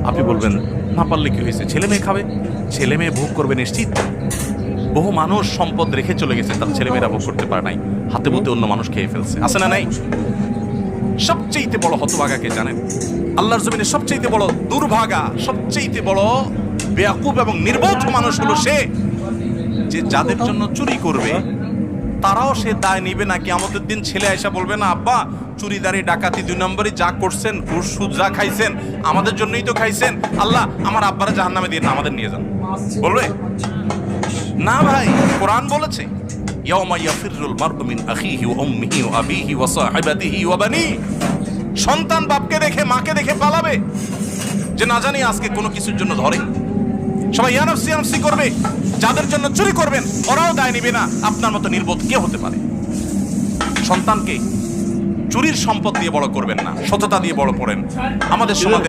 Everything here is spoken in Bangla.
আপনি বলবেন না পারলে কি হয়েছে, ছেলে মেয়ে খাবে, ছেলে মেয়ে ভোগ করবে নিশ্চিত। বহু মানুষ সম্পদ রেখে চলে গেছে, তার ছেলেমেয়েরা ভোগ করতে পারে নাই, হাতে মধ্যে অন্য মানুষ খেয়ে ফেলছে, আছে না নাই? সবচেয়ে বড় হতভাগাকে জানেন? আল্লাহর জমিনে সবচেয়ে বড় দুর্ভাগা, সবচেয়ে বড় বেয়াকুব এবং নির্বোধ মানুষ হলো সে, যে যাদের জন্য চুরি করবে তারাও সে দায় নিবে না। কিয়ামতের দিন ছেলে আয়সা বলবে না, আব্বা চুরিদারি ডাকাতি 2 নম্বরই যা করছেন, ঘুষ সুদ যা খাইছেন আমাদের জন্যই তো খাইছেন, আল্লাহ আমার আব্বারা জাহান্নামে দিয়ে না, আমাদের নিয়ে যান। বলবে না ভাই, কোরআন বলেছে ইয়াউমা ইয়াফিরুল মারউ মিন আখিহি ওয়া উম্মিহি ওয়া আবিহি ওয়া সাহিবাতিহি ওয়া বানিহি। সন্তান বাপকে দেখে মাকে দেখে পালাবে, যে না জানি আজকে কোনো কিছুর জন্য ধরে। সবাই ইয়া নাফসি ইয়া নাফসি করবে, যাদের জন্য চুরি করবেন ওরাও দায় নিবে না। আপনার মতো নির্বোধ কে হতে পারে? সন্তানকে চুরির সম্পদ দিয়ে বড় করবেন না, সততা দিয়ে বড় করেন। আমাদের সমাজে